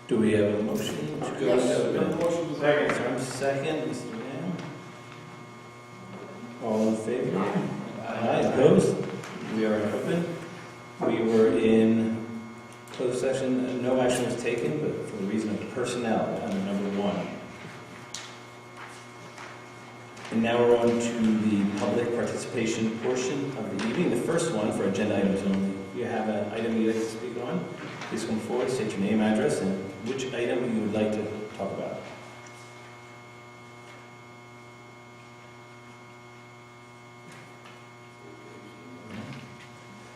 Do we have a motion to go into Motion to second, Mr. Mann? All in favor? Aye. Opposed? We are open. We were in closed session. No action was taken, but for the reason of personnel under number 1. And now we're on to the public participation portion of the evening. The first one for agenda items only. If you have an item you'd like to speak on, please come forward, state your name, address, and which item you would like to talk about.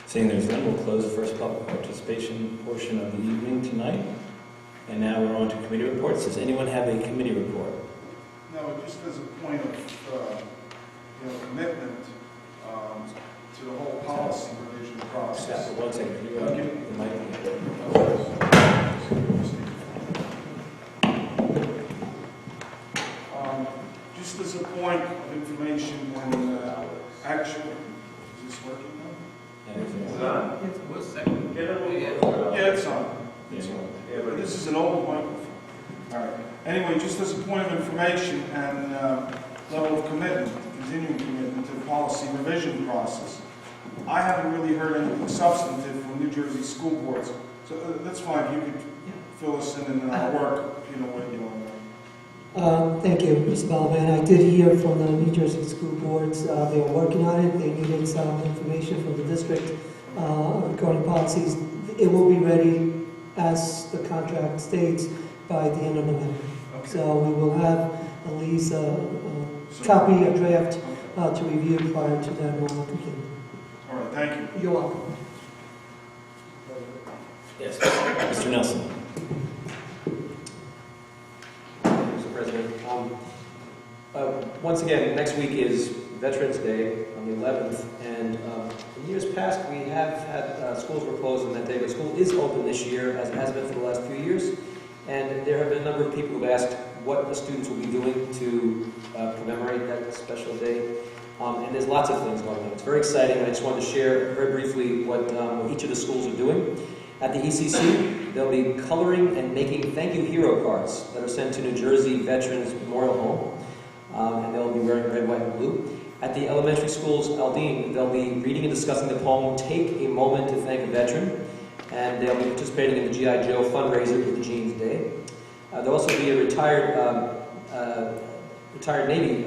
Seeing there's none, we'll close the first public participation portion of the evening tonight. And now we're on to committee reports. Does anyone have a committee report? No, just as a point of commitment to the whole policy revision process. Scott, for 1 second, can you Okay. give the mic? Just as a point of information, when actually, is this working now? What's second? Yeah, it's on. It's on. Yeah, But this is an old microphone. All right. Anyway, just as a point of information and level of commitment, continuing commitment to the policy revision process, I haven't really heard anything substantive from New Jersey school boards. So that's fine. You could fill us in and I'll work, what you want. Thank you, Mr. Bellman. I did hear from the New Jersey school boards. They are working on it. They needed some information from the district regarding policies. It will be ready, as the contract states, by the end of November. Okay. So we will have at least a copy, a draft to review prior to them completing. All right. Thank you. You're welcome. Yes, Mr. Nelson. Mr. President. Once again, next week is Veterans Day on the 11th, and in years past we have had schools were closed on that day, but school is open this year, as it has been for the last few years, and there have been a number of people who have asked what the students will be doing to commemorate that special day, and there's lots of things going on. It's very exciting, and I just wanted to share very briefly what each of the schools are doing. At the ECC, they'll be coloring and making thank you hero cards that are sent to New Jersey Veterans Memorial Home, and they'll be wearing red, white, and blue. At the elementary schools, Aldine, they'll be reading and discussing the poem Take a Moment to Thank a Veteran, and they'll be participating in the G.I. Joe fundraiser for the Jeans Day. There'll also be a retired Navy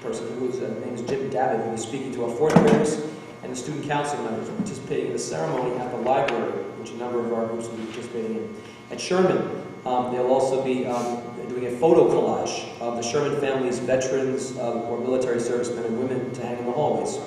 person whose name is Jim Davitt, who will be speaking to our 4th graders, and the student council members participating in the ceremony at the library, which a number of our groups will be participating in. At Sherman, they'll also be doing a photo collage of the Sherman family's veterans or military servicemen and women to hang in the hallways.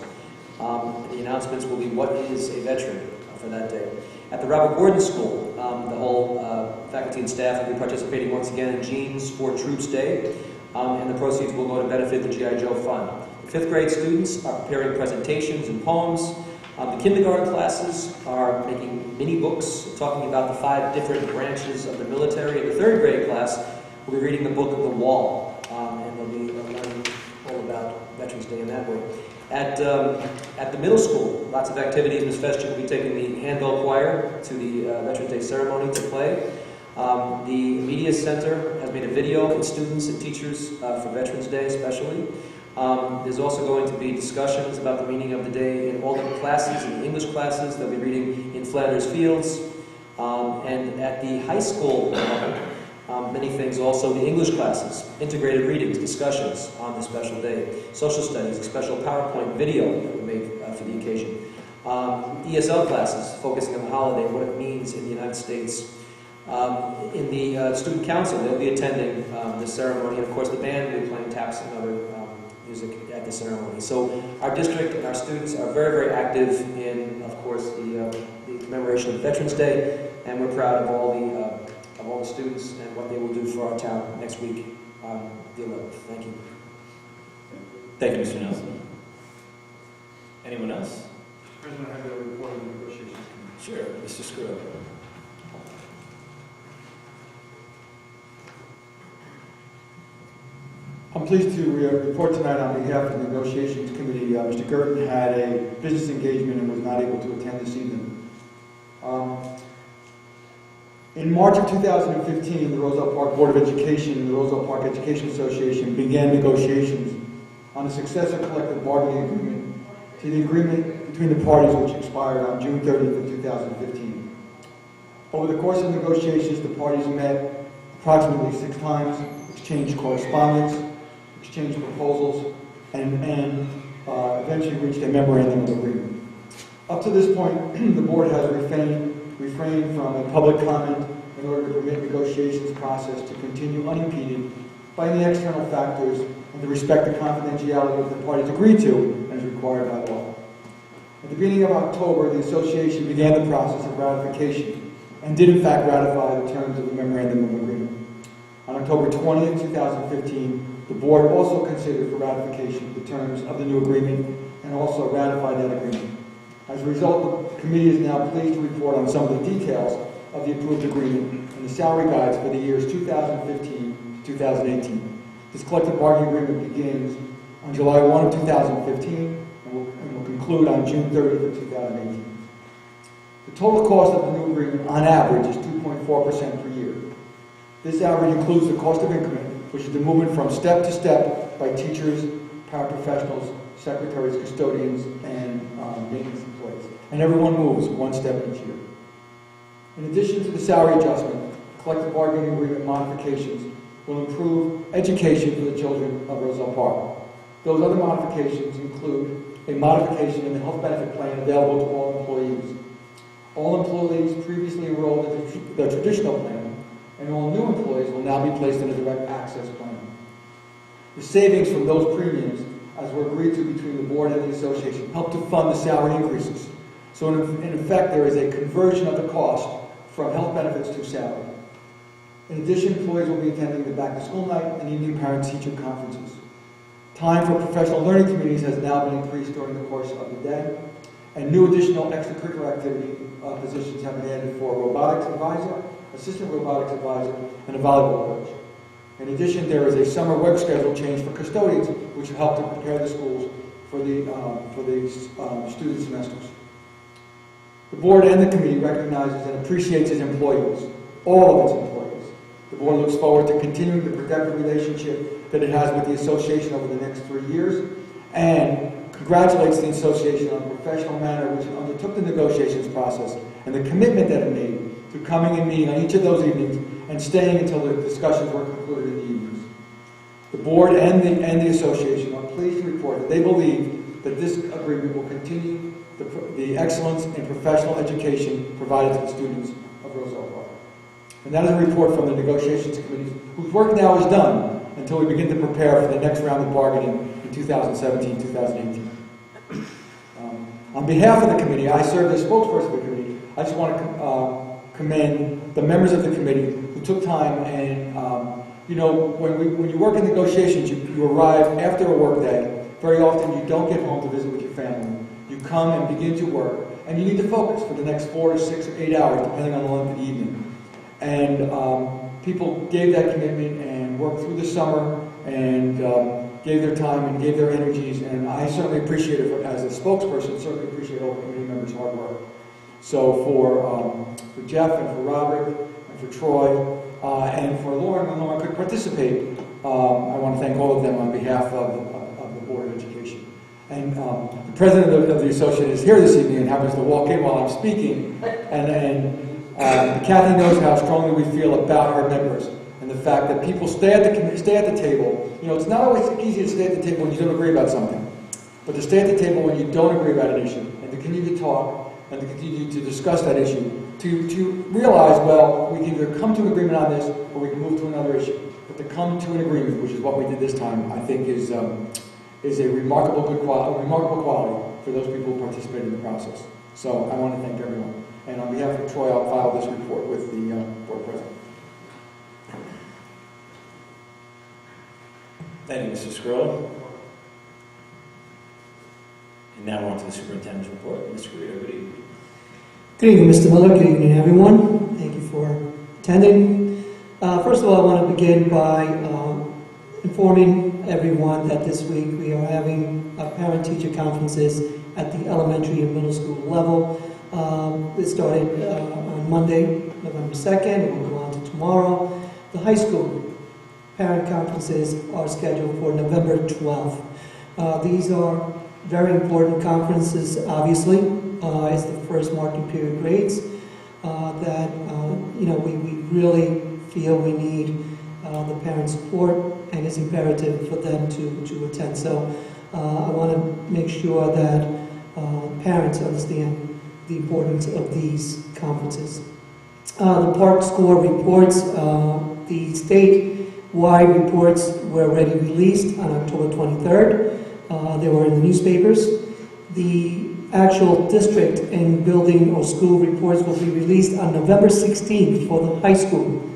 The announcements will be what is a veteran for that day. At the Robert Gordon School, the whole faculty and staff will be participating once again in Jeans for Troops Day, and the proceeds will go to benefit the G.I. Joe Fund. The 5th grade students are preparing presentations and poems. The kindergarten classes are making mini books talking about the 5 different branches of the military. And the 3rd grade class will be reading the book of The Wall, and they'll be learning all about Veterans Day in that way. At the middle school, lots of activities. Ms. Festchen will be taking the handbell choir to the Veterans Day ceremony to play. The Media Center has made a video for students and teachers for Veterans Day especially. There's also going to be discussions about the meaning of the day in all the classes, in the English classes. They'll be reading in Flanders Fields. And at the high school level, many things also. The English classes, integrated readings, discussions on this special day. Social studies, a special PowerPoint video that we make for the occasion. ESL classes, focusing on the holiday, what it means in the United States. In the student council, they'll be attending the ceremony. And of course, the band will be playing taps and other music at the ceremony. So our district and our students are very, very active in, of course, the commemoration of Veterans Day, and we're proud of all the students and what they will do for our town next week on the 11th. Thank you. Thank you, Mr. Nelson. Anyone else? Mr. President, I have a report on the negotiations committee. Sure, Mr. Scribb. I'm pleased to report tonight on behalf of the Negotiations Committee. Mr. Girton had a business engagement and was not able to attend this evening. In March of 2015, the Roselle Park Board of Education and the Roselle Park Education Association began negotiations on a successor collective bargaining agreement to the agreement between the parties, which expired on June 30th of 2015. Over the course of negotiations, the parties met approximately 6 times, exchanged correspondence, exchanged proposals, and eventually reached a memorandum of agreement. Up to this point, the board has refrained from a public comment in order to permit negotiations process to continue unimpeded by any external factors and to respect the confidentiality that the parties agreed to as required by law. At the beginning of October, the association began the process of ratification and did in fact ratify the terms of the memorandum of agreement. On October 20th, 2015, the board also considered for ratification the terms of the new agreement and also ratified that agreement. As a result, the committee is now pleased to report on some of the details of the approved agreement and the salary guides for the years 2015 to 2018. This collective bargaining agreement begins on July 1 of 2015 and will conclude on June 30th of 2018. The total cost of the new agreement on average is 2.4% per year. This average includes the cost of increment, which is the movement from step to step by teachers, paraprofessionals, secretaries, custodians, and maintenance employees. And everyone moves one step each year. In addition to the salary adjustment, collective bargaining agreement modifications will improve education for the children of Roselle Park. Those other modifications include a modification in the health benefit plan available to all employees. All employees previously enrolled in the traditional plan, and all new employees will now be placed in a direct access plan. The savings from those premiums, as were agreed to between the board and the association, help to fund the salary increases. So in effect, there is a conversion of the cost from health benefits to salary. In addition, employees will be attending the back-to-school night and evening parent-teacher conferences. Time for professional learning committees has now been increased during the course of the day, and new additional extracurricular activity positions have been added for robotics advisor, assistant robotics advisor, and a volleyball coach. In addition, there is a summer work schedule change for custodians, which will help to prepare the schools for the student semesters. The board and the committee recognizes and appreciates its employees, all of its employees. The board looks forward to continuing the productive relationship that it has with the association over the next 3 years, and congratulates the association on the professional manner in which it undertook the negotiations process and the commitment that it made to coming and meeting on each of those evenings and staying until the discussions were concluded in the evenings. The board and the association are pleased to report that they believe that this agreement will continue the excellence in professional education provided to the students of Roselle Park. And that is a report from the negotiations committee, whose work now is done until we begin to prepare for the next round of bargaining in 2017-2018. On behalf of the committee, I serve as spokesperson of the committee. I just want to commend the members of the committee who took time and, when you work in negotiations, you arrive after a work day. Very often you don't get home to visit with your family. You come and begin to work, and you need to focus for the next 4 to 6 or 8 hours, depending on the length of the evening. And people gave that commitment and worked through the summer and gave their time and gave their energies, and I certainly appreciate it as a spokesperson, certainly appreciate all the committee members' hard work. So for Jeff and for Robert and for Troy and for Lauren, when Lauren could participate, I want to thank all of them on behalf of the Board of Education. And the president of the association is here this evening and happens to walk in while I'm speaking, and Kathy knows how strongly we feel about her members and the fact that people stay at the table. You know, it's not always easy to stay at the table when you don't agree about something, but to stay at the table when you don't agree about an issue and to continue to talk and to continue to discuss that issue, to realize, well, we can either come to an agreement on this or we can move to another issue. But to come to an agreement, which is what we did this time, I think is a remarkable quality for those people who participated in the process. So I want to thank everyone. And on behalf of Troy, I'll file this report with the board president. Thank you, Mr. Scroll. And now we're on to the superintendent's report. Mr. Guido, good evening. Good evening, Mr. Miller. Good evening, everyone. Thank you for attending. First of all, I want to begin by informing everyone that this week we are having parent-teacher conferences at the elementary and middle school level. It started on Monday, November 2nd, and we'll go on to tomorrow. The high school parent conferences are scheduled for November 12th. These are very important conferences, obviously, as the first marking period grades that we really feel we need the parent support, and it's imperative for them to attend. So I want to make sure that parents understand the importance of these conferences. The park score reports, the state-wide reports were already released on October 23rd. They were in the newspapers. The actual district and building or school reports will be released on November 16th for the high school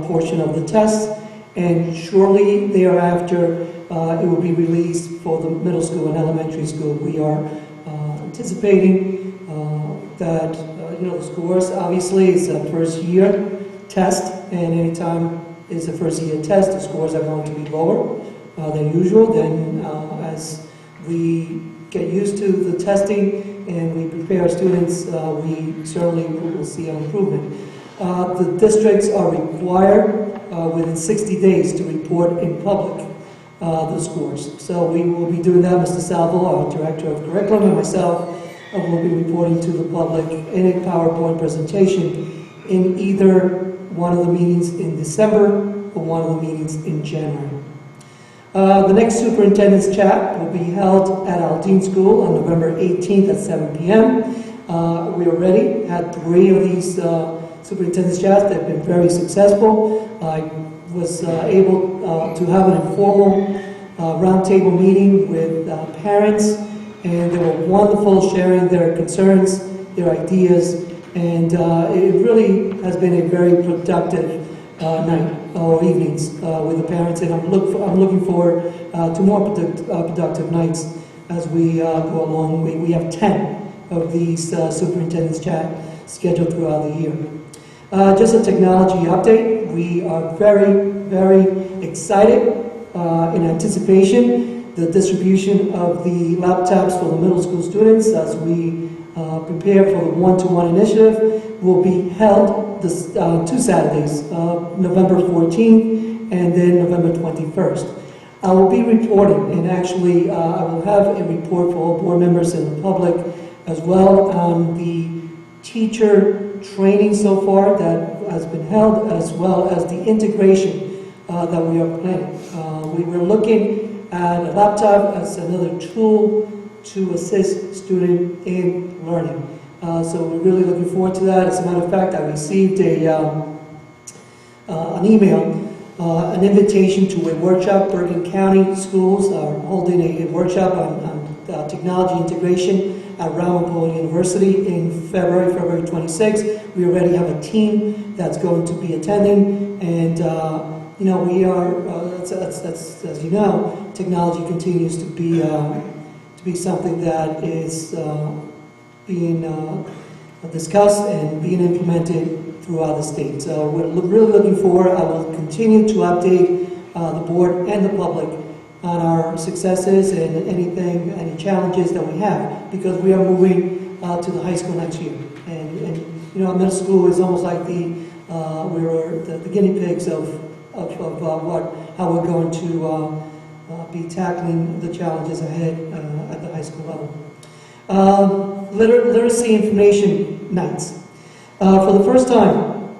portion of the test, and shortly thereafter it will be released for the middle school and elementary school. We are anticipating that the scores, obviously it's a first year test, and anytime it's a first year test, the scores are going to be lower than usual. Then as we get used to the testing and we prepare our students, we certainly will see an improvement. The districts are required within 60 days to report in public the scores. So we will be doing that. Mr. Salvo, our Director of Curriculum, and myself will be reporting to the public in a PowerPoint presentation in either one of the meetings in December or one of the meetings in January. The next superintendent's chat will be held at Aldine School on November 18th at 7 p.m. We already had 3 of these superintendent's chats that have been very successful. I was able to have an informal roundtable meeting with parents, and they were wonderful, sharing their concerns, their ideas, and it really has been a very productive night or evenings with the parents, and I'm looking forward to more productive nights as we go along. We have 10 of these superintendent's chat scheduled throughout the year. Just a technology update. We are very, very excited in anticipation the distribution of the laptops for the middle school students as we prepare for the one-to-one initiative will be held this 2 Saturdays, November 14th and then November 21st. I will be reporting, and actually I will have a report for all board members and the public as well on the teacher training so far that has been held, as well as the integration that we are planning. We were looking at a laptop as another tool to assist student in learning. So we're really looking forward to that. As a matter of fact, I received an email, an invitation to a workshop. Bergen County Schools are holding a workshop on technology integration at Ramapo University in February 26th. We already have a team that's going to be attending, and we are, as you know, technology continues to be something that is being discussed and being implemented throughout the state. So we're really looking forward. I will continue to update the board and the public on our successes and any challenges that we have, because we are moving to the high school next year. And middle school is almost like we were the guinea pigs of how we're going to be tackling the challenges ahead at the high school level. Literacy information nights. For the first time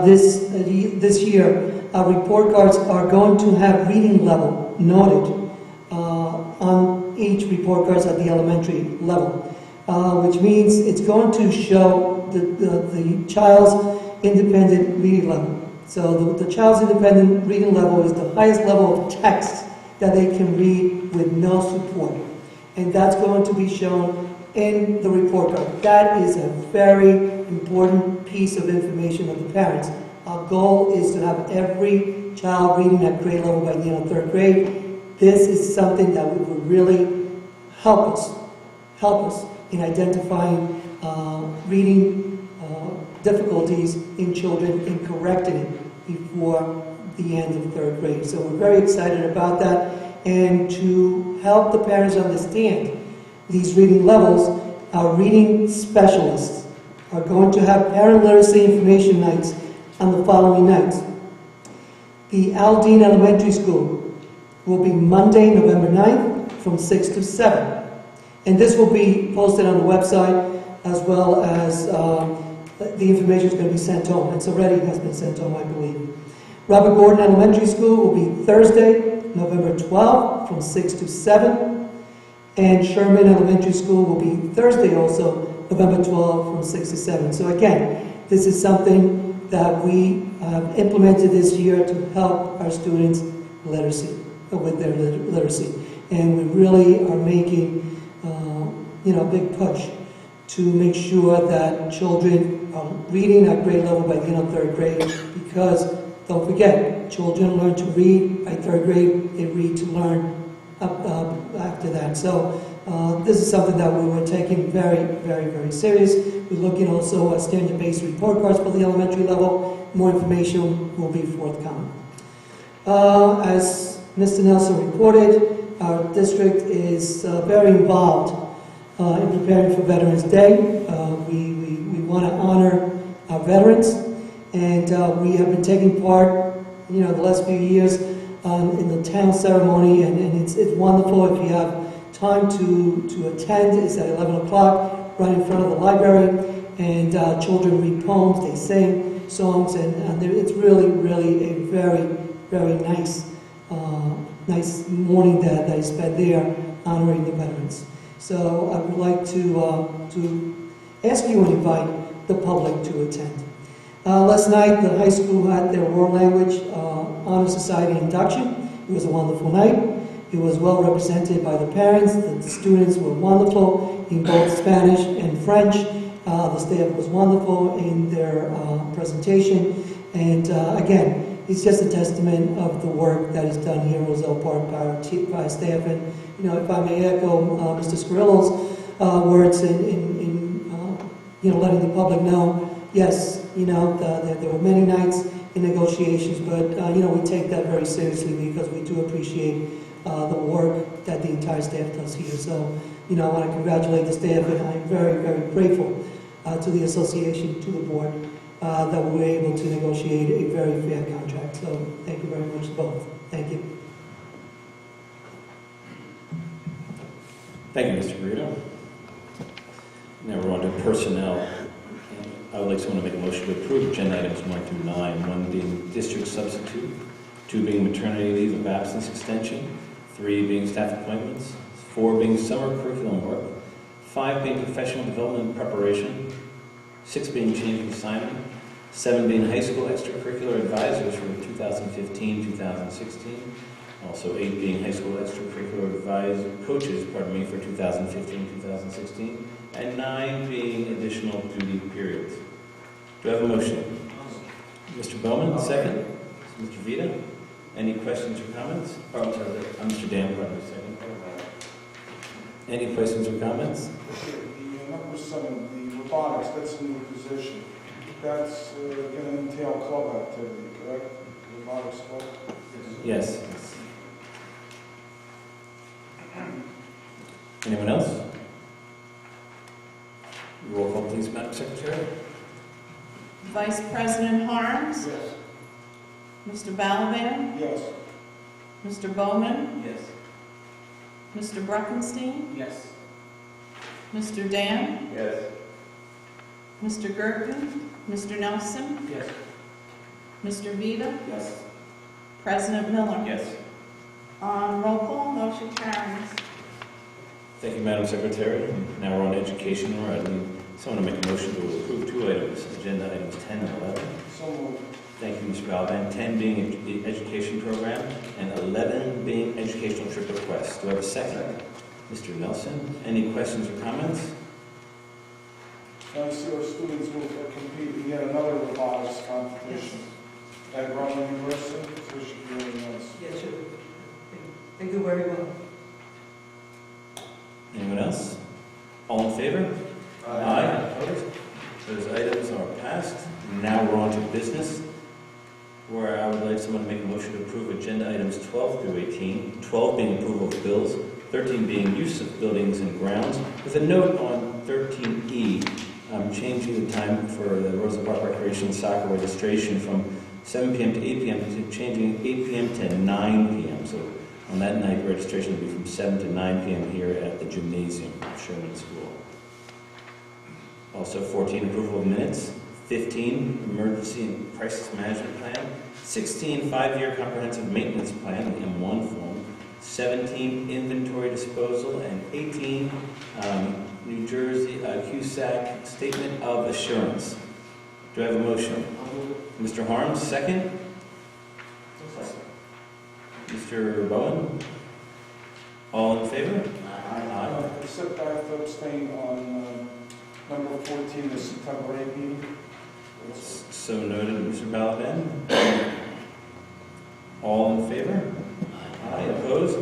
this year, our report cards are going to have reading level noted on each report cards at the elementary level, which means it's going to show the child's independent reading level. So the child's independent reading level is the highest level of text that they can read with no support. And that's going to be shown in the report card. That is a very important piece of information of the parents. Our goal is to have every child reading at grade level by the end of 3rd grade. This is something that will really help us in identifying reading difficulties in children and correcting it before the end of 3rd grade. So we're very excited about that. And to help the parents understand these reading levels, our reading specialists are going to have parent literacy information nights on the following nights. The Aldine Elementary School will be Monday, November 9th from 6 to 7. And this will be posted on the website as well as the information is going to be sent home. It's already has been sent home, I believe. Robert Gordon Elementary School will be Thursday, November 12th from 6 to 7. And Sherman Elementary School will be Thursday also, November 12th from 6 to 7. So again, this is something that we have implemented this year to help our students with their literacy. And we really are making a big push to make sure that children are reading at grade level by the end of 3rd grade, because don't forget, children learn to read by 3rd grade, they read to learn after that. So this is something that we were taking very, very, very serious. We're looking also at standard-based report cards for the elementary level. More information will be forthcoming. As Mr. Nelson reported, our district is very involved in preparing for Veterans Day. We want to honor our veterans, and we have been taking part, the last few years in the town ceremony, and it's wonderful. If you have time to attend, it's at 11 o'clock, right in front of the library, and children read poems, they sing songs, and it's really, really a very, very nice morning that I spent there honoring the veterans. So I would like to ask you and invite the public to attend. Last night, the high school had their World Language Honor Society induction. It was a wonderful night. It was well represented by the parents. The students were wonderful in both Spanish and French. The staff was wonderful in their presentation. And again, it's just a testament of the work that is done here in Roselle Park by our staff. And, if I may echo Mr. Scarillo's words in letting the public know, yes, there were many nights in negotiations, but, we take that very seriously because we do appreciate the work that the entire staff does here. So, I want to congratulate the staff, and I'm very, very grateful to the association, to the board, that we were able to negotiate a very fair contract. So thank you very much both. Thank you. Thank you, Mr. Burrito. Now we're on to personnel. I would like someone to make a motion to approve agenda items 1 through 9, 1 being district substitute, 2 being maternity leave of absence extension, 3 being staff appointments, 4 being summer curriculum work, 5 being professional development preparation, 6 being change of assignment, 7 being high school extracurricular advisors for 2015-2016, also 8 being high school extracurricular coaches for 2015-2016, and 9 being additional duty periods. Do I have a motion? Mr. Bowman, second. Mr. Vita, any questions or comments? Oh, I'm sorry, Mr. Dan, second. Any questions or comments? The number 7, the robotics, that's a new position. That's going to entail club activity, correct? Robotics club? Yes. Anyone else? Roll call, please, Madam Secretary. Vice President Harms? Yes. Mr. Balaban? Yes. Mr. Bowman? Yes. Mr. Bruckenstein? Yes. Mr. Dan? Yes. Mr. Gerken? Mr. Nelson? Yes. Mr. Vita? Yes. President Miller? Yes. On roll call, motion carries. Thank you, Madam Secretary. Now we're on education. I need someone to make a motion to approve 2 items, agenda items 10 and 11. So moved. Thank you, Mr. Balaban. 10 being the education program, and 11 being educational trip requests. Do I have a second? Mr. Nelson, any questions or comments? I see our students will compete in yet another robotics competition at Roselle University, so it should be really nice. Yes, sure. They do very well. Anyone else? All in favor? Aye. Opposed? Those items are passed. Now we're on to business, where I would like someone to make a motion to approve agenda items 12 through 18, 12 being approval of bills, 13 being use of buildings and grounds, with a note on 13E, I'm changing the time for the Roselle Park Recreation Soccer registration from 7 p.m. to 8 p.m. to changing 8 p.m. to 9 p.m. So on that night, registration will be from 7 to 9 p.m. here at the gymnasium of Sherman School. Also 14, approval of minutes. 15, emergency and crisis management plan. 16, 5-year comprehensive maintenance plan, the M1 form. 17, inventory disposal. And 18, New Jersey CUSAC statement of assurance. Do I have a motion? Mr. Harms, second. Mr. Bowen? All in favor? Aye. Except I have to abstain on number 14, the September 8 meeting. So noted, Mr. Balaban. All in favor? Aye. Opposed?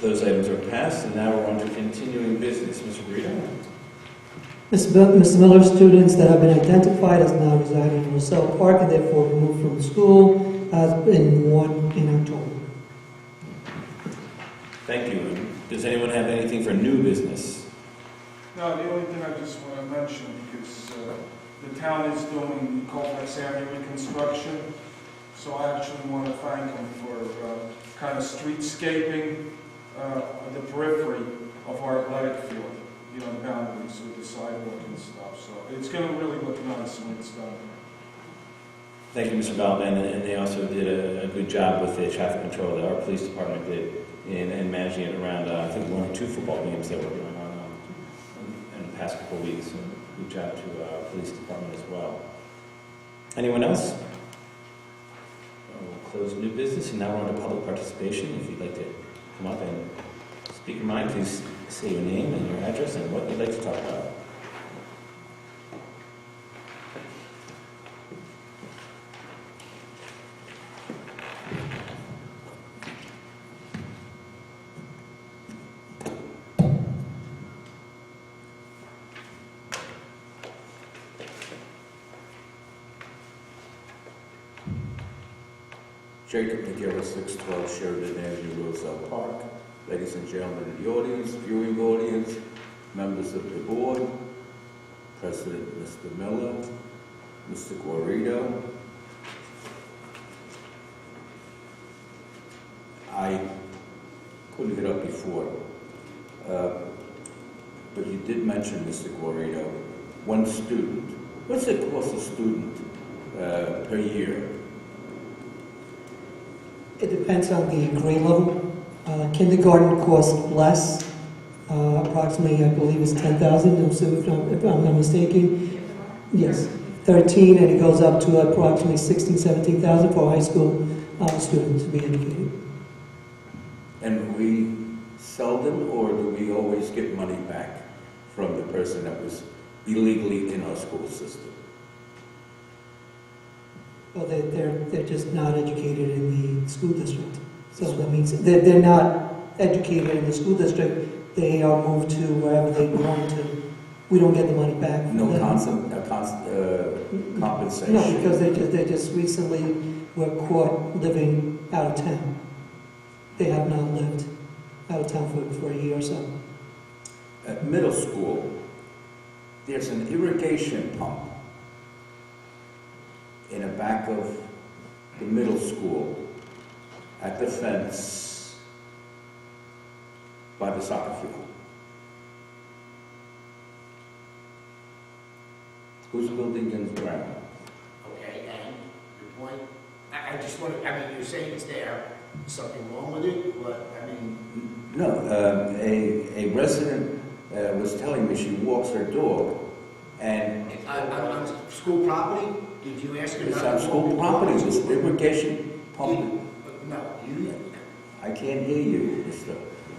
Those items are passed, and now we're on to continuing business. Mr. Burrito? Mr. Miller, students that have been identified as now residing in Roselle Park and therefore removed from the school has been warned in October. Thank you. Does anyone have anything for new business? No, the only thing I just want to mention, because the town is doing Colfax Avenue reconstruction, so I actually want to thank them for kind of streetscaping the periphery of our athletic field, you know, the boundaries with the sidewalk and stuff. So it's going to really look nice when it's done. Thank you, Mr. Balaban, and they also did a good job with the traffic control that our police department did in managing it around, I think, 1 or 2 football games that were going on in the past couple of weeks. So good job to our police department as well. Anyone else? We'll close new business, and now we're on to public participation. If you'd like to come up and speak your mind, please say your name and your address and what you'd like to talk about. Jacob McGill, 612 Sheridan Avenue, Roselle Park. Ladies and gentlemen in the audience, viewing audience, members of the board, President Mr. Miller, Mr. Guarito. I couldn't get up before, but you did mention, Mr. Guarito, 1 student. What's it cost a student per year? It depends on the grade level. Kindergarten costs less, approximately, I believe, is $10,000, if I'm not mistaken. Yes, 13, and it goes up to approximately 16, 17,000 for a high school student to be educated. And we seldom, or do we always get money back from the person that was illegally in our school system? Well, they're just not educated in the school district. So that means they're not educated in the school district. They are moved to wherever they belong to. We don't get the money back. No compensation? No, because they just recently were caught living out of town. They have not lived out of town for a year or so. At middle school, there's an irrigation pump in the back of the middle school at the fence by the soccer field. Who's building in the ground? Okay, and your point? I just want to, you're saying it's there, something wrong with it, but, No, a resident was telling me she walks her dog, and on school property, did you ask her? it's not on to school walk the property, dog? it's an irrigation pump. No, you, I can't hear you, Mr.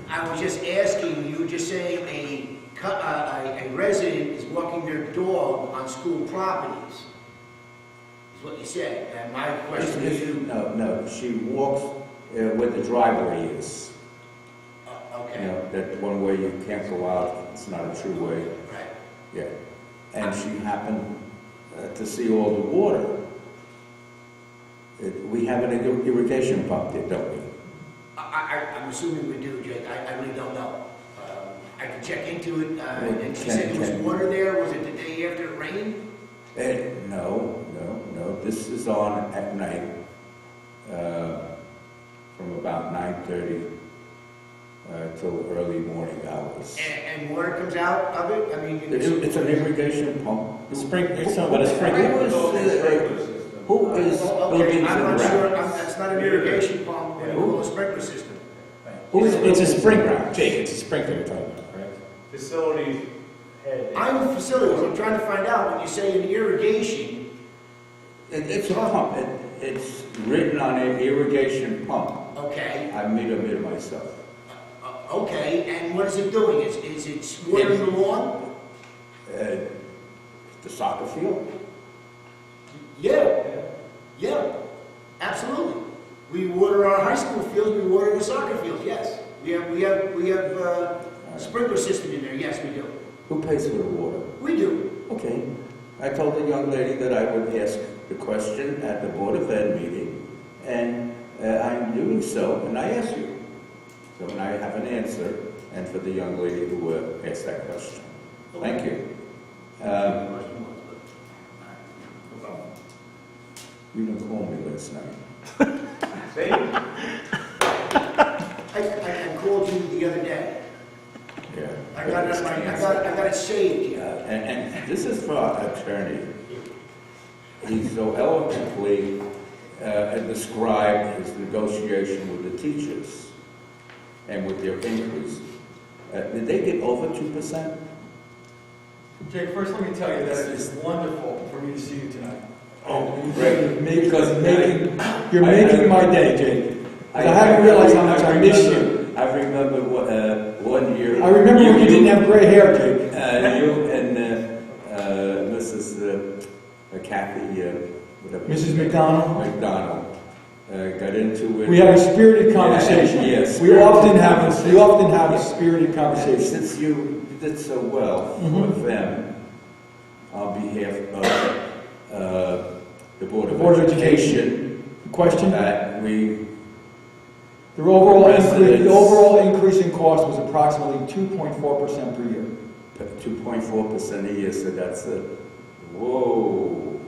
I was just asking, you were just saying a resident is walking their dog on school properties, is what you said, and my question to you. No, she walks where the driveway is. You Okay, know, that one way you can't go out, it's not a true way. right. Yeah. And she happened to see all the water. We have an irrigation pump there, don't we? I'm assuming we do, Jake, I really don't know. I could check into it, and she said there was water there, was it the day after it rained? No. This is on at night, from about 9:30 till early morning hours. And water comes out of it? I mean, It's an irrigation pump. The spring, you're talking about a sprinkler. Who is Okay, buildings I'm and not sure, grounds? that's not an irrigation pump, what we call a sprinkler system. It's a sprinkler, Jake, it's a sprinkler you're talking about, correct? Facilities head. I'm the facilities, I'm trying to find out, when you say an irrigation, It's a pump. It's written on an irrigation pump. okay, I made it myself. okay, and what is it doing? Is it watering the lawn? The soccer field? Yeah, absolutely. We water our high school fields, we water the soccer fields, yes. We have sprinkler system in there, yes, we do. Who pays for the water? We do. Okay. I told the young lady that I would ask the question at the Board of Ed meeting, and I'm doing so, and I ask you. So when I have an answer, and for the young lady who asked that question. Thank you. You didn't call me last night. See? I called you the other day. Yeah. I got it saved here. And this is for our attorney. He so eloquently described his negotiation with the teachers and with their increase. Did they get over 2%? Jake, first let me tell you that it is wonderful for me to see you tonight. Oh, great. You're making my day, Jake. I haven't realized how much I miss you. I remember one year. I remember when you didn't have gray hair, Jake. You and Mrs. Kathy, whatever. Mrs. McDonald. Got into it. We had a spirited conversation. Yes. We often have a spirited conversation. Since you did so well for them, on behalf of the Board of Education, Question? that we The overall Residents. increase in cost was approximately 2.4% per year. 2.4% a year, so that's a, whoa.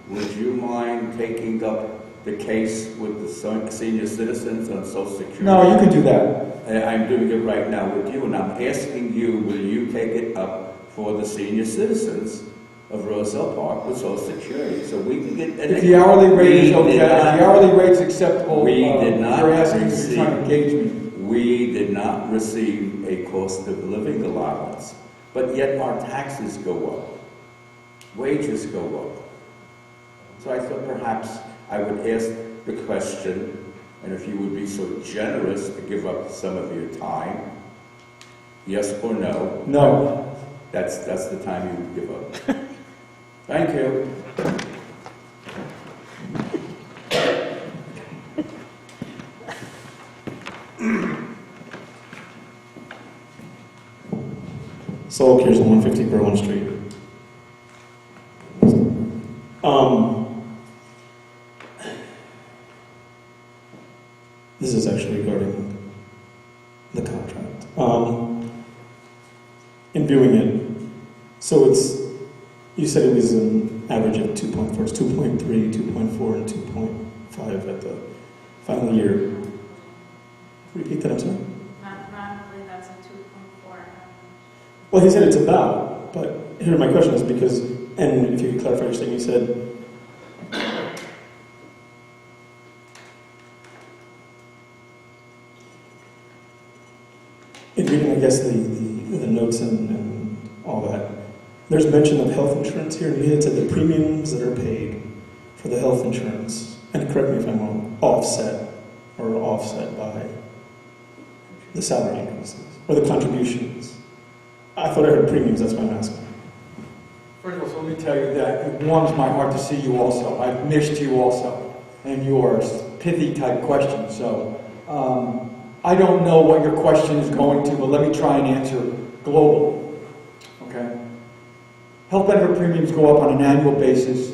Would you mind taking up the case with the senior citizens on Social Security? No, you can do that. I'm doing it right now with you, and I'm asking you, will you take it up for the senior citizens of Roselle Park with Social Security, so we can get... If the hourly rate is okay, if the hourly rate's acceptable, We did not you're asking, you're receive- trying to engage me. We did not receive a cost of living allowance, but yet our taxes go up, wages go up. So I thought perhaps I would ask the question, and if you would be so generous to give up some of your time, yes or no? No. That's the time you would give up. Thank you. Soul Cares on 150 Berwyn Street. This is actually regarding the contract. In viewing it, so you said it was an average of 2.4, it's 2.3, 2.4, and 2.5 at the final year. Repeat that, I'm sorry? I believe that's a 2.4. Well, he said it's about, but here my question is because, and if you could clarify your statement, you said, in reading, I guess, the notes and all that, there's mention of health insurance here, and you had said the premiums that are paid for the health insurance, and correct me if I'm wrong, offset by the salary increases, or the contributions. I thought I heard premiums, that's why I'm asking. First of all, so let me tell you that it warms my heart to see you also. I've missed you also, and yours pithy type question. So I don't know what your question is going to, but let me try and answer globally. Okay. Health benefit premiums go up on an annual basis.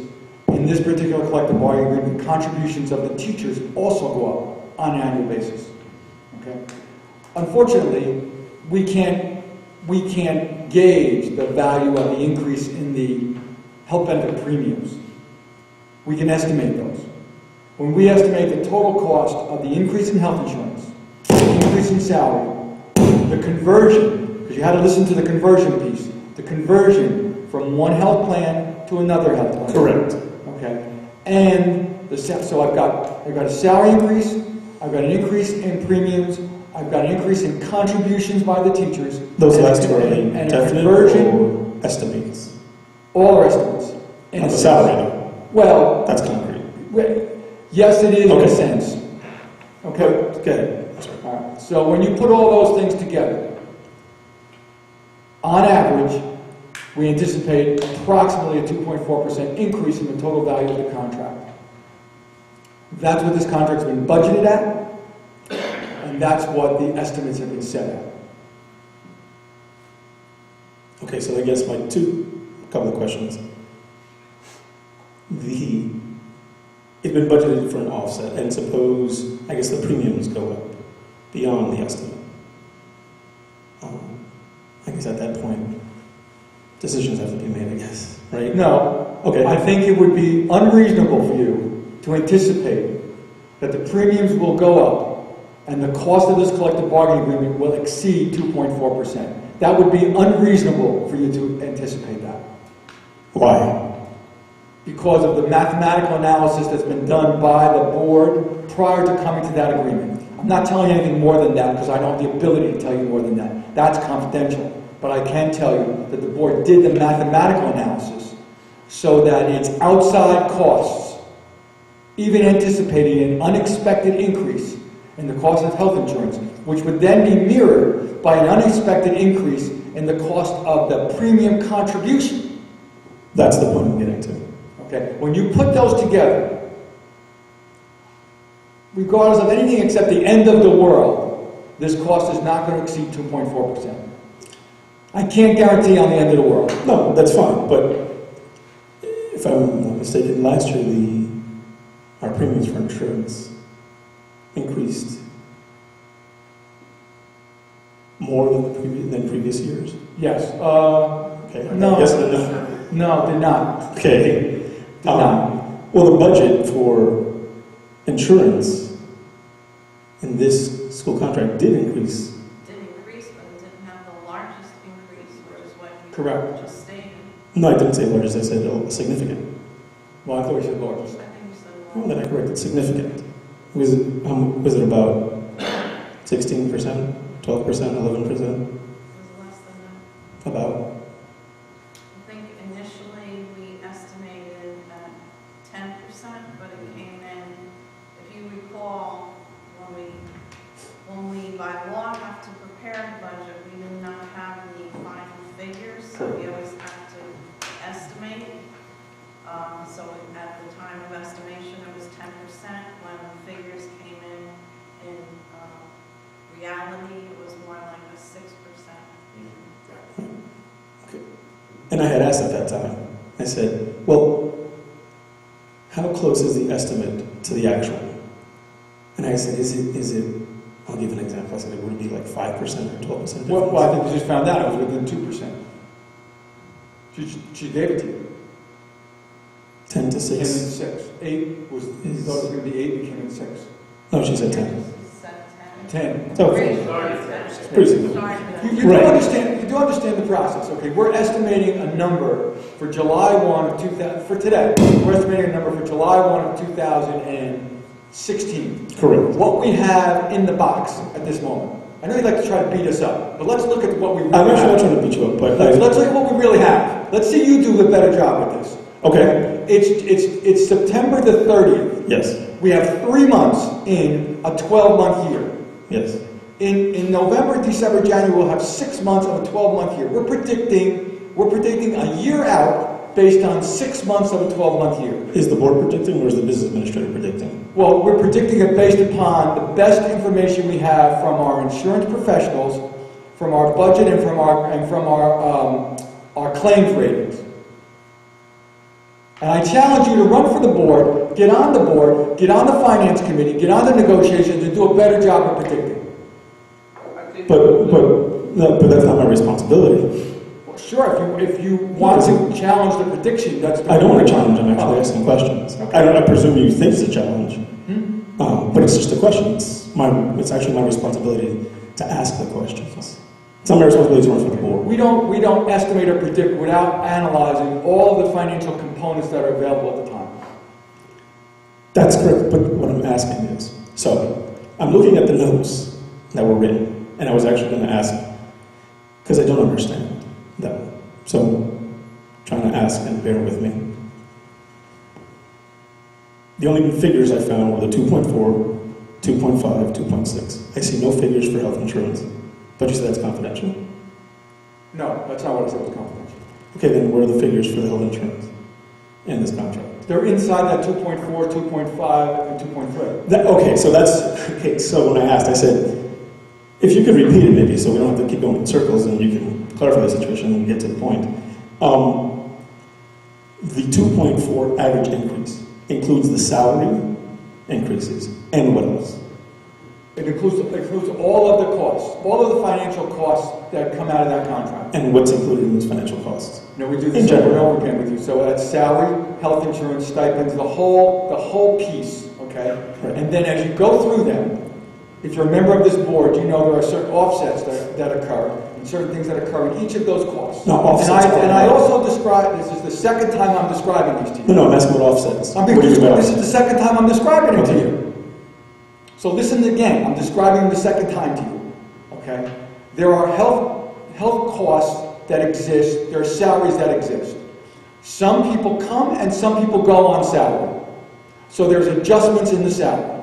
In this particular collective bargaining agreement, contributions of the teachers also go up on an annual basis. Okay. Unfortunately, we can't gauge the value of the increase in the health benefit premiums. We can estimate those. When we estimate the total cost of the increase in health insurance, the increase in salary, the conversion, because you had to listen to the conversion piece, the conversion from one health plan to another health plan. Correct. Okay, and so I've got a salary increase, I've got an increase in premiums, I've got an increase in contributions by the teachers. Those last two are and a definite conversion, or estimates? all are estimates. On the salary, Well, that's concrete. yes, it is in Okay. a sense. Okay. Go ahead. I'm sorry. All right. So when you put all those things together, on average, we anticipate approximately a 2.4% increase in the total value of the contract. That's what this contract's been budgeted at, and that's what the estimates have been set at. Okay, so I guess my couple of questions. It's been budgeted for an offset, and suppose, I guess the premiums go up beyond the estimate. I guess at that point, decisions have to be made, I guess, right? No. Okay. I think it would be unreasonable for you to anticipate that the premiums will go up and the cost of this collective bargaining agreement will exceed 2.4%. That would be unreasonable for you to anticipate that. Why? Because of the mathematical analysis that's been done by the board prior to coming to that agreement. I'm not telling you anything more than that because I don't have the ability to tell you more than that. That's confidential. But I can tell you that the board did the mathematical analysis so that its outside costs, even anticipating an unexpected increase in the cost of health insurance, which would then be mirrored by an unexpected increase in the cost of the premium contribution. That's the point I'm getting to. Okay, when you put those together, regardless of anything except the end of the world, this cost is not going to exceed 2.4%. I can't guarantee on the end of the world. No, that's fine, but if I'm not mistaken, last year our premiums for insurance increased more than previous years. Yes. Okay. No. Yes or no? No, did not. Okay. Did not. Well, the budget for insurance in this school contract did increase. Did increase, but it didn't have the largest increase, which is what you Correct. just stated. No, I didn't say largest, I said significant. Well, I thought you said largest. I think you said Well, large. then I corrected significant. Was it about 16%, 12%, 11%? It was less than that. About? I think initially we estimated at 10%, but it came in, if you recall, when we by law have to prepare the budget, we do not have the final figures, so we always have to estimate. So at the time of estimation, it was 10%. When the figures came in reality, it was more like a 6%. And I had asked at that time, I said, well, how close is the estimate to the actual? And I said, is it, I'll give an example, I said, would it be like 5% or 12%? Well, I think you just found out it was within 2%. She gave it to you. 10 to It came in 6? 6. 8 was, you thought it was going to be 8, it came in 6. No, she said 10. 10. So, It's pretty simple. You do Right. understand the process, okay? We're estimating a number for July 1 of 2000, for today. We're estimating a number for July 1 of 2016. correct. What we have in the box at this moment. I know you'd like to try to beat us up, but let's look at what we really I'm actually not have. trying to beat you up, but Let's look at what we really have. Let's see you do a better job with this. okay, It's September the 30th. yes, We have 3 months in a 12-month year. yes. In November, December, January, we'll have 6 months of a 12-month year. We're predicting a year out based on 6 months of a 12-month year. Is the board predicting or is the business administrator predicting? Well, we're predicting it based upon the best information we have from our insurance professionals, from our budget, and from our claims ratings. And I challenge you to run for the board, get on the finance committee, get on the negotiations, and do a better job of predicting. But No, but that's not my responsibility. Well, sure, if you want to challenge the prediction, that's... I don't want to challenge, I'm actually asking questions. I presume you think it's a challenge, but it's just a question. It's actually my responsibility to ask the questions. It's not my responsibility to run for the board. We don't estimate or predict without analyzing all the financial components that are available at the time. That's correct, but what I'm asking is, so I'm looking at the notes that were written, and I was actually going to ask, because I don't understand that. So I'm trying to ask, and bear with me. The only figures I found were the 2.4, 2.5, 2.6. I see no figures for health insurance, but you said that's confidential? No, that's not what I said was confidential. Okay, then where are the figures for the health insurance in this contract? They're inside that 2.4, 2.5, and 2.3. Okay, so that's, okay, so when I asked, I said, if you could repeat it maybe, so we don't have to keep going in circles and you can clarify the situation and get to the point. The 2.4 average increase includes the salary increases and what else? It includes all of the costs, all of the financial costs that come out of that contract. And what's included in those financial costs? No, we do this over and over again with you. So that's salary, health insurance, stipends, the whole piece, okay? Right. And then as you go through them, if you're a member of this board, you know there are certain offsets that occur, and certain things that occur in each of those costs. No, offsets. And I also describe, this is the second time I'm describing these to you. No, I'm asking what offsets. This is the second time I'm describing it to you. So listen again, I'm describing them the second time to you, okay? There are health costs that exist, there are salaries that exist. Some people come and some people go on salary. So there's adjustments in the salary.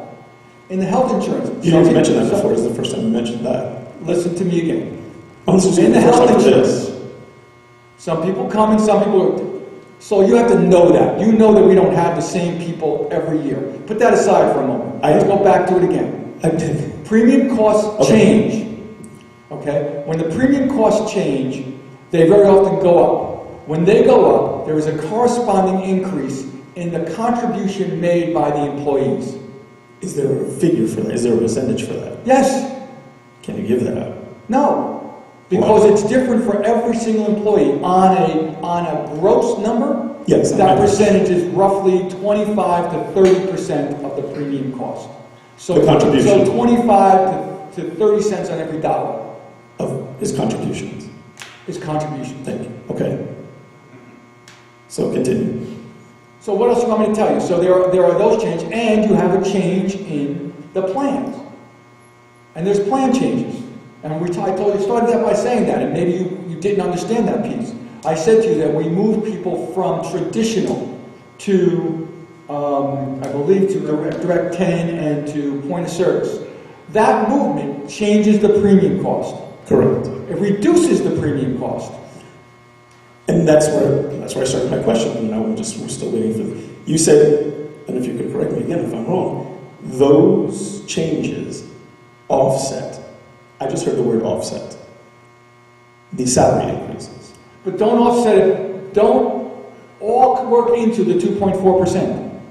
In the health insurance... You didn't mention that before, it's the first time you mentioned that. Listen to me again. In the health insurance, some people come and some people... So you have to know that. You know that we don't have the same people every year. Put that aside for a moment. Let's go back to it again. Premium costs change. Okay? When the premium costs change, they very often go up. When they go up, there is a corresponding increase in the contribution made by the employees. Is there a figure for that? Is there a percentage for that? Yes. Can you give that out? No. Because it's different for every single employee. On a gross number, yes, that percentage is roughly 25 to 30% of the premium cost. So the contribution. So 25 to 30 cents on every dollar. Of his contributions. His contribution. Thank you. Okay. So continue. So what else do you want me to tell you? So there are those changes, and you have a change in the plans. And there's plan changes. And I started that by saying that, and maybe you didn't understand that piece. I said to you that we moved people from traditional to, I believe, to direct 10 and to point of service. That movement changes the premium cost. Correct. It reduces the premium cost. And that's where I started my question, and now we're still waiting for you said, and if you could correct me again if I'm wrong, those changes offset. I just heard the word offset. The salary increases. But don't offset it, don't all work into the 2.4%.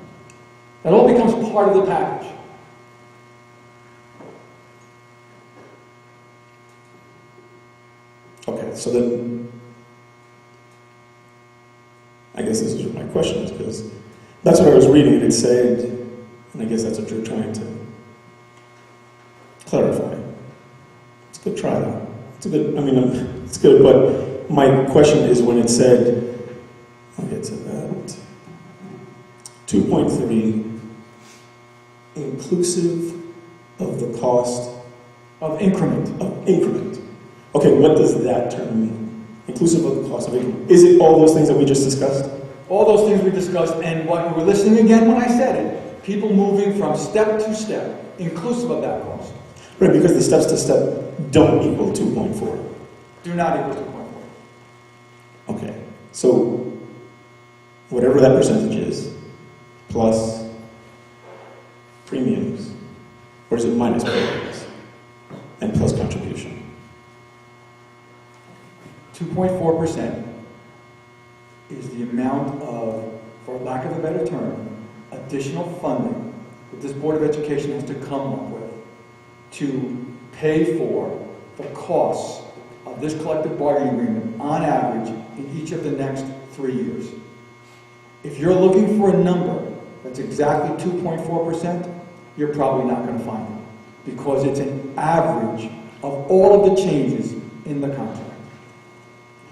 That all becomes part of the package. Okay, so then, I guess this is my question, because that's what I was reading, and it said, and I guess that's what you're trying to clarify. It's a good try, though. It's a good, it's good, but my question is when it said, I'll get to that, 2.3, inclusive of the cost of increment. Okay, what does that term mean? Inclusive of the cost of increment. Is it all those things that we just discussed? All those things we discussed, and what you were listening again when I said it, people moving from step to step, inclusive of that cost. Right, because the steps to step don't equal 2.4. Do not equal 2.4. Okay, so whatever that percentage is, plus premiums, or is it minus premiums, and plus contribution? 2.4% is the amount of, for lack of a better term, additional funding that this Board of Education has to come up with to pay for the costs of this collective bargaining agreement on average in each of the next 3 years. If you're looking for a number that's exactly 2.4%, you're probably not going to find it, because it's an average of all of the changes in the contract.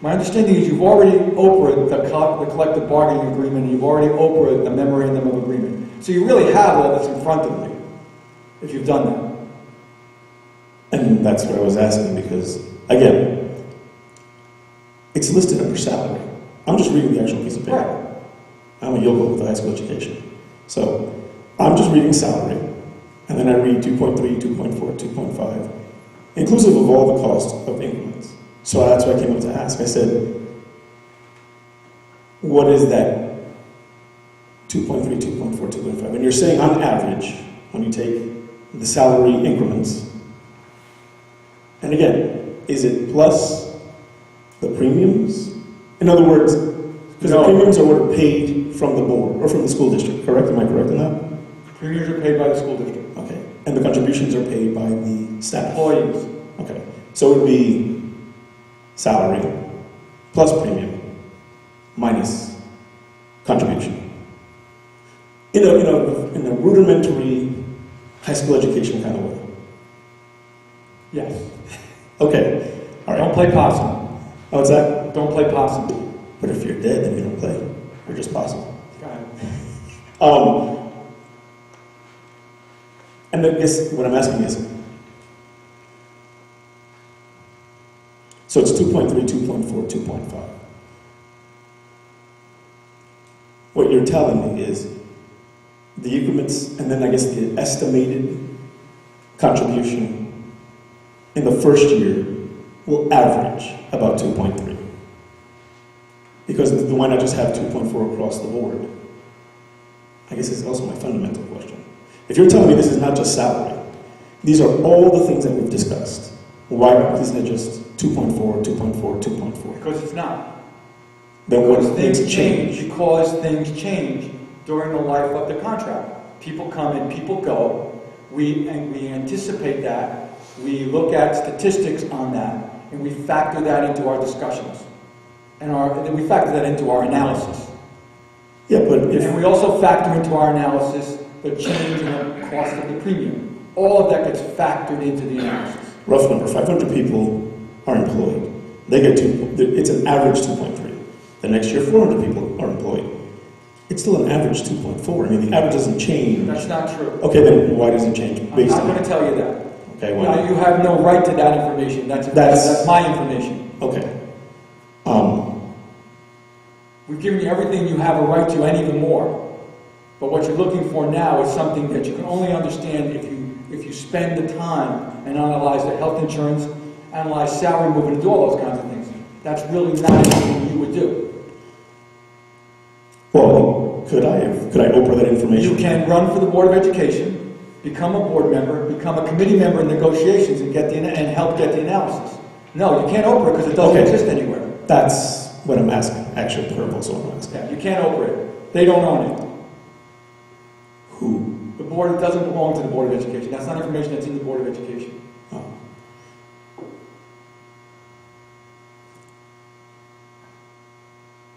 My understanding is you've already OPRA'd the collective bargaining agreement, and you've already OPRA'd the memorandum of agreement. So you really have all this in front of you, if you've done that. And that's what I was asking, because, again, it's listed under salary. I'm just reading the actual piece of paper. Right. I'm a yokel with a high school education. So I'm just reading salary, and then I read 2.3, 2.4, 2.5, inclusive of all the cost of increments. So that's why I came up to ask. I said, what is that 2.3, 2.4, 2.5? And you're saying on average, when you take the salary increments, and again, is it plus the premiums? In other words, because the premiums are what are paid from the board or from the school district, correct? Am I correct in that? Premiums are paid by the school district. Okay. And the contributions are paid by the staff? Employees. Okay. So it would be salary plus premium minus contribution. In a rudimentary high school education kind of way. Yes. Okay. All right. Don't play possum. Oh, what's that? Don't play possum. But if you're dead, then you don't play. You're just possum. Got it. And I guess what I'm asking is, so it's 2.3, 2.4, 2.5. What you're telling me is the increments, and then I guess the estimated contribution in the first year will average about 2.3. Because why not just have 2.4 across the board? I guess it's also my fundamental question. If you're telling me this is not just salary, these are all the things that we've discussed, why isn't it just 2.4, 2.4, 2.4? Because it's not. Then what Because things things change? change. Because things change during the life of the contract. People come and people go. We anticipate that. We look at statistics on that, and we factor that into our discussions. And we factor that into our analysis. Yeah, but And we also factor into our analysis the change in the cost of the premium. All of that gets factored into the analysis. rough number, 500 people are employed. They get it's an average 2.3. The next year, 400 people are employed. It's still an average 2.4. I mean, the average doesn't change. That's not true. Okay, then why does it change I'm based not on? going to tell you that. Okay, why? Now, you have no right to that information. That's my information. Okay. We've given you everything you have a right to and even more. But what you're looking for now is something that you can only understand if you spend the time and analyze the health insurance, analyze salary movement, and do all those kinds of things. That's really not something you would do. Well, could I Oprah that information? You can run for the Board of Education, become a board member, become a committee member in negotiations, and help get the analysis. No, you can't Oprah because it doesn't exist anywhere. That's what I'm asking. Actual purpose of what I'm asking. Yeah, you can't Oprah it. They don't own it. Who? The board doesn't belong to the Board of Education. That's not information that's in the Board of Education. Oh.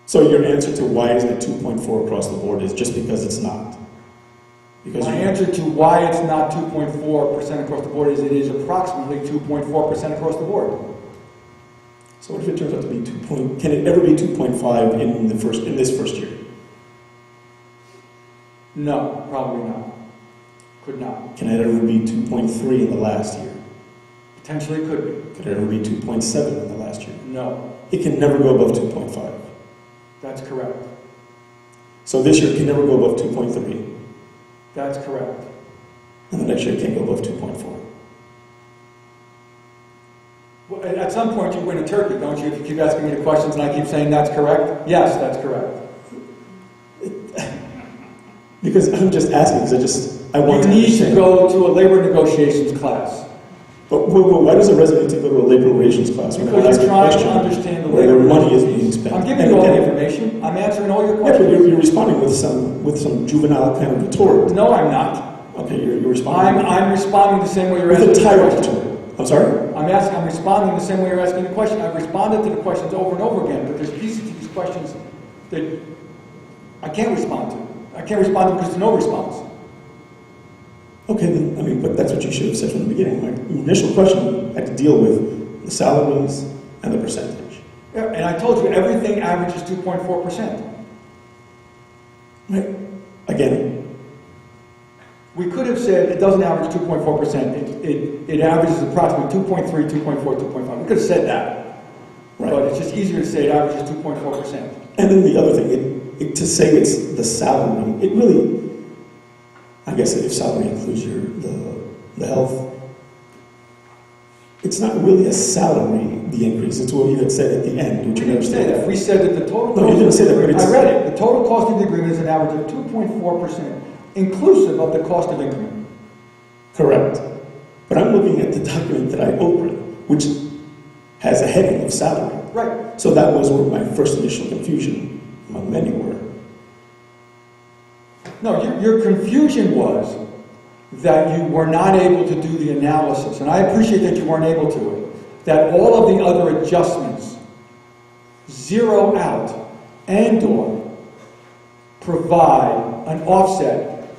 So your answer to why isn't it 2.4 across the board is just because it's not? Because My answer to why it's not 2.4% across the board is it is approximately 2.4% across the board. So what if it turns out to be can it ever be 2.5 in this first year? No, probably not. Could not. Can it ever be 2.3 in the last year? Potentially could be. Could it ever be 2.7 in the last year? No, It can never go above 2.5. that's correct. So this year it can never go above 2.3, That's correct. and the next year it can't go above 2.4. Well, at some point you win a turkey, don't you? If you keep asking me the questions and I keep saying that's correct? Yes, that's correct. Because I'm just asking, because I want You to need to understand. go to a labor negotiations class. But why does a resident need to go to a labor relations class when I Because ask a you're trying to question understand the where labor their money is relations. being spent? I'm giving you all the information. I'm answering all your Yeah, but questions. you're responding with some juvenile kind of retort. No, I'm not. Okay, you're responding I'm responding the same way you're with a answering the tyrant question. retort. I'm sorry? I'm responding the same way you're asking the question. I've responded to the questions over and over again, but there's pieces to these questions that I can't respond to. I can't respond to because there's no response. Okay, then, I mean, but that's what you should have said from the beginning. My initial question had to deal with the salaries and the percentage. Yeah, and I told you everything averages 2.4%. Right? Again, We could have said it doesn't average 2.4%. It averages approximately 2.3, 2.4, 2.5. We could have said that. right. But it's just easier to say it averages 2.4%. And then the other thing, to say it's the salary, it really, I guess if salary includes the health, it's not really a salary, the increase. It's what you had said at the end, which We you never didn't say that. said. We said that the total No, you didn't say that, but it's- I read it. The total cost of the agreement is an average of 2.4%, inclusive of the cost of increment. Correct. But I'm looking at the document that I opened, which has a heading of salary. Right. So that was where my first initial confusion among many were. No, your confusion was that you were not able to do the analysis, and I appreciate that you weren't able to, that all of the other adjustments zero out and/or provide an offset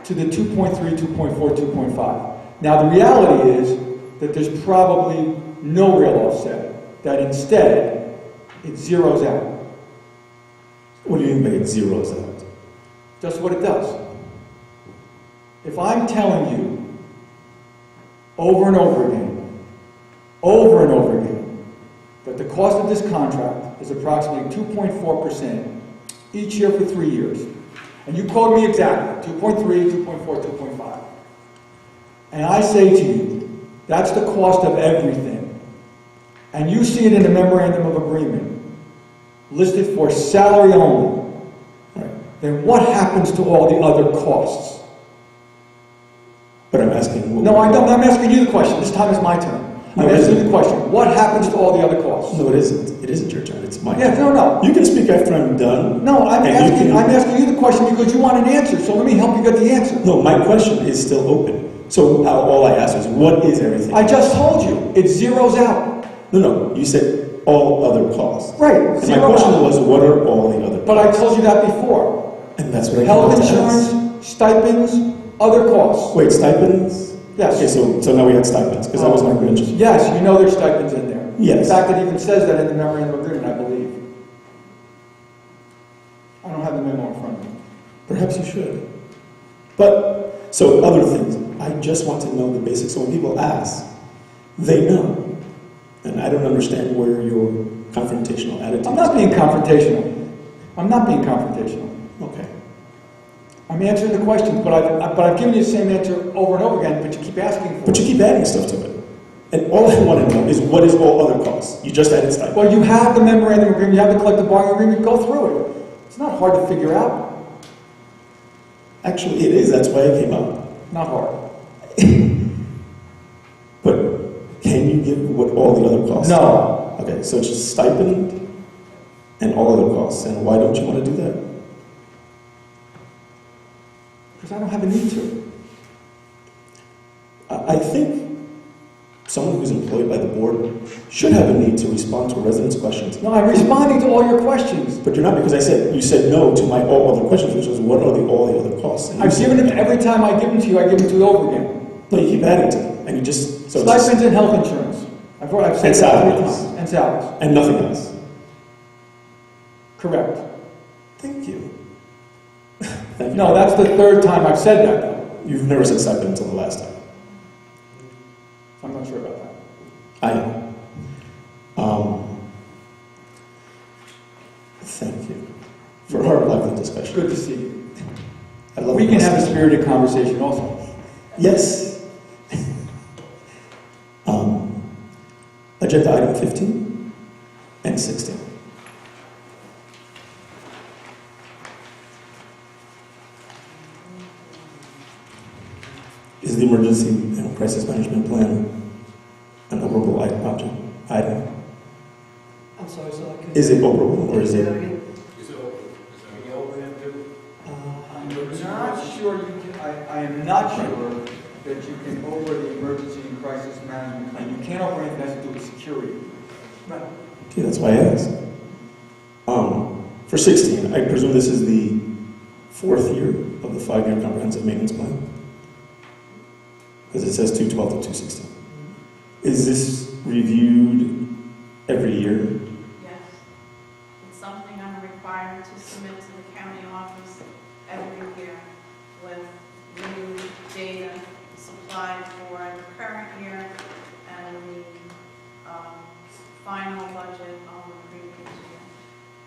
to the 2.3, 2.4, 2.5. Now, the reality is that there's probably no real offset, that instead it zeroes out. What do you mean by it zeroes out? Just what it does. If I'm telling you over and over again, that the cost of this contract is approximately 2.4% each year for 3 years, and you quote me exactly, 2.3, 2.4, 2.5, and I say to you, that's the cost of everything, and you see it in the memorandum of agreement, listed for salary only, then what happens to all the other costs? But I'm asking... No, I don't. I'm asking you the question. This time it's my turn. I'm asking you the question. What happens to all the other costs? No, it isn't. It isn't your turn. It's my turn. Yes, no. You can speak after I'm done. No, I'm and asking you the question because you want an answer, so let me help you get the answer. No, my question is still open. So all I asked was, what is everything? I just told you. It zeroes out. No, you said all other costs. Right, And my zero question out. was, what are all the other costs? But I told you that before. And that's what I Health wanted to insurance, ask. stipends, other costs. Wait, stipends? Yes. Okay, so now we had stipends, because that was my question. Yes, you know there's stipends in there. Yes. In fact, it even says that in the memorandum of agreement, I believe. I don't have the memo in front of me. Perhaps you should. But, so other things. I just want to know the basics. So when people ask, they know. And I don't understand where your confrontational attitude is. I'm not being confrontational. I'm not being confrontational. Okay. I'm answering the question, but I've given you the same answer over and over again, but you keep asking for But it. you keep adding stuff to it. And all I want to know is what is all other costs? You just added stipends. Well, you have the memorandum agreement, you have the collective bargaining agreement, go through it. It's not hard to figure out. Actually, it is. That's why it came up. Not hard. But can you give what all the other costs are? No. Okay, so it's just stipend and all other costs. And why don't you want to do that? Because I don't have a need to. I think someone who's employed by the board should have a need to respond to residents' questions. No, I'm responding to all your questions. But you're not, because you said no to my all other questions, which was what are all the other costs? And you I've said- given it, every time I give them to you, I give them to you over again. No, you keep adding to it, and you just so it's just- Stipends and health insurance. I've said And that 3 salaries. times. And salaries. and nothing else. Correct. Thank you. Thank you. No, that's the 3rd time I've said that, though. You've never said stipend until the last time. I'm not sure about that. I am. Thank you for our lively discussion. Good to see you. I love We the can have a discussion. spirited conversation also. Yes. Agenda item 15 and 16. Is the emergency and crisis management plan an operable item? I'm sorry, so I could... Is it operable or is Say it? that again? I'm not sure I am not sure that you can over the emergency and crisis management plan. You can't offer anything that has to do with security. Okay, that's why I asked. For 16, I presume this is the 4th year of the 5-year comprehensive maintenance plan? Because it says 212 to 216. Is this reviewed every year? Yes. It's something I'm required to submit to the county office every year with new data supplied for the current year and the final budget on the previous year.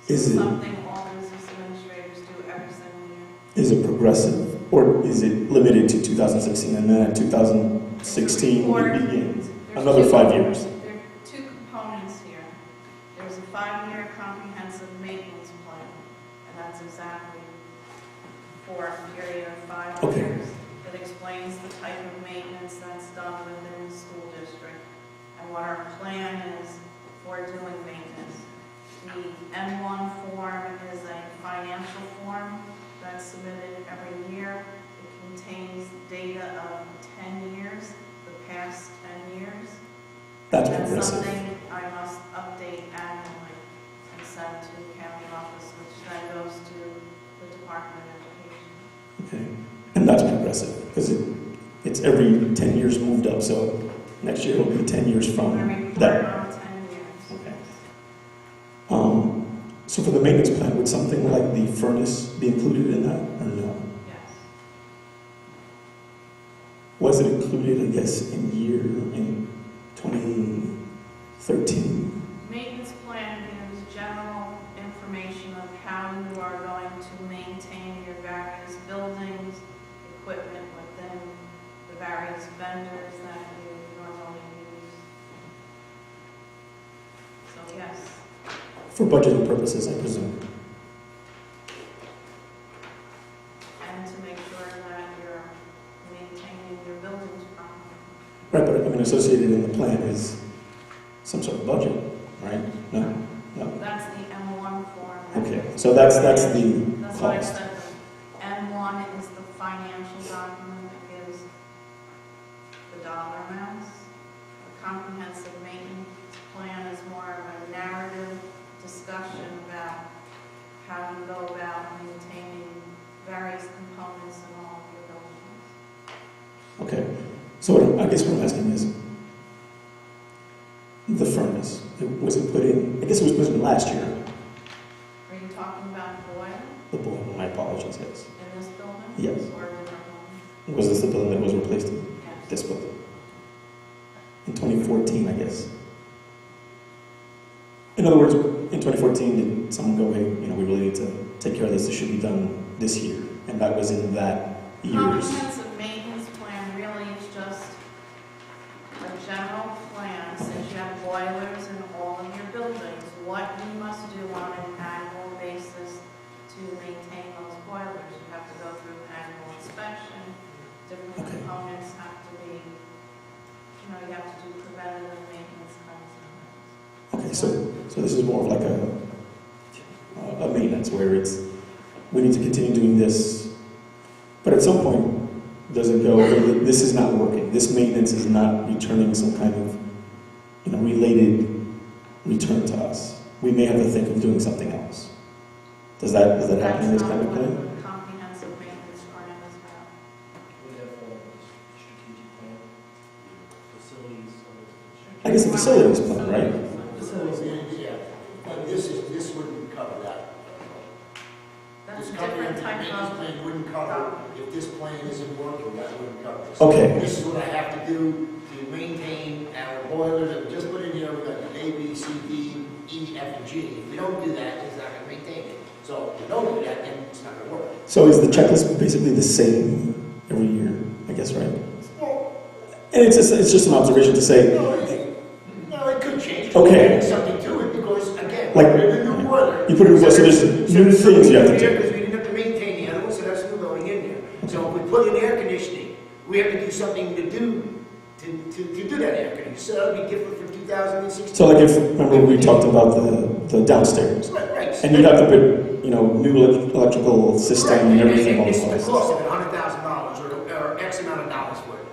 So Is it- something all business administrators do every single year. Is it progressive, or is it limited to 2016, and then at 2016 it begins? Another 5 years? There are two components here. There's a 5-year comprehensive maintenance plan, and that's exactly for a period of 5 Okay. years. That explains the type of maintenance that's done within the school district and what our plan is for doing maintenance. The M1 form is a financial form that's submitted every year. It contains data of 10 years, the past 10 years. That's That's progressive. something I must update annually and send to the county office, which then goes to the Department of Education. Okay. And that's progressive, because it's every 10 years moved up, so next year it'll be 10 years I from report that. on 10 years. Okay. So for the maintenance plan, would something like the furnace be included in that, or no? Yes. Was it included, I guess, in 2013? Maintenance plan gives general information of how you are going to maintain your various buildings, equipment within the various vendors that you normally use. So yes, For budgeting purposes, I presume. and to make sure that you're maintaining your buildings properly. Right, but I mean, associated in the plan is some sort of budget, right? No? No? That's the M1 form. Okay, so that's the That's what I cost. said. M1 is the financial document that gives the dollar amounts. The comprehensive maintenance plan is more of a narrative discussion about how you go about maintaining various components in all of your buildings. Okay, so I guess what I'm asking is, the furnace, was it put in, I guess it was put in last year, Are you talking about boiler the boiler, my apologies, yes. in this building? Yes. Or a different building? Was this the building that was replaced in Yes. this building? In 2014, I guess. In other words, in 2014, did someone go, hey, we really need to take care of this should be done this year, and that was in that year's. Comprehensive maintenance plan really is just a general plan, since you have boilers in all of your buildings, what you must do on an annual basis to maintain those boilers. You have to go through annual inspection, different Okay. components have to be, you have to do preventative maintenance kinds of things. Okay, so this is more of like a maintenance where we need to continue doing this, but at some point, does it go, okay, this is not working, this maintenance is not returning some kind of, related return to us. We may have to think of doing something else. Does that happen in this kind of That's not plan? what the comprehensive maintenance plan is about. We have strategic plan, facilities. I guess the facilities plan, right? Yeah, but this wouldn't cover that. That's This a different comprehensive type maintenance of, plan wouldn't cover, if this plan isn't working, that wouldn't cover this. Okay. This is what I have to do to maintain our boilers that we just put in here, we got A, B, C, D, E, F, and G. If we don't do that, it's not gonna maintain it. So if we don't do that, then it's not gonna work. So is the checklist basically the same every year, I guess, right? Well, And it's just an observation to say, no, it could change. Okay. There's something to it, because again, Like, we put in a new boiler. you put in, so there's new things you have to do. Because we didn't have to maintain the other one, so that's new going in there. So if we put in air conditioning, we have to do something to do that air conditioning. So that'll be different from 2016. So like if, remember we talked about the downstairs, Right. and you'd have to put, new electrical system and everything all It's the across. cost of it, $100,000 or X amount of dollars for it.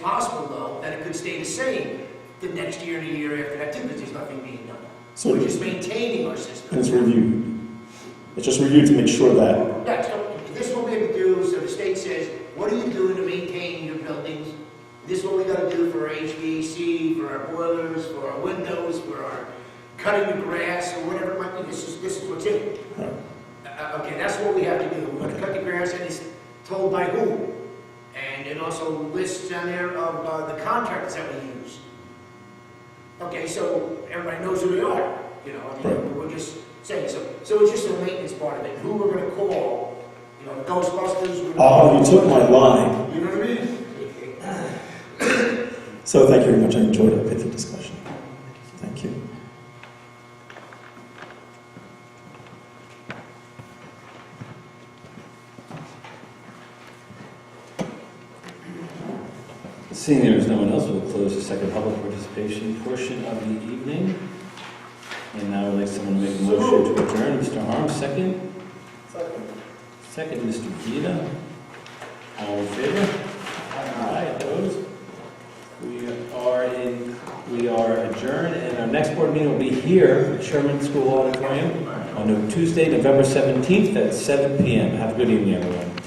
possible, though, that it could stay the same the next year and the year after that, too, because there's nothing being done. So We're just maintaining our system. and it's reviewed. It's just reviewed to make sure that, Yeah, so this is what we have to do, so the state says, what are you doing to maintain your buildings? This is what we gotta do for our HVAC, for our boilers, for our windows, for our cutting the grass, or whatever it might be, this is what's in it. right. Okay, that's what we have to do. We're gonna cut the grass, and it's told by who. And it also lists down there of the contractors that we use. Okay, so everybody knows who they are, you know, I mean, we're just saying, so it's just the maintenance part of it, who we're gonna call, you know, the Ghostbusters. we're gonna Oh, you call- took my line. You know what I mean? So thank you very much. I enjoyed our pithy discussion. Thank you. Seeing there is no one else, we'll close the second public participation portion of the evening. And now I'd like someone to make a motion to adjourn. Mr. Harms, second? Second, Mr. Vita. All in favor? Aye, opposed? We are adjourned, and our next board meeting will be here at Sherman School Auditorium on Tuesday, November 17th at 7 p.m. Have a good evening, everyone.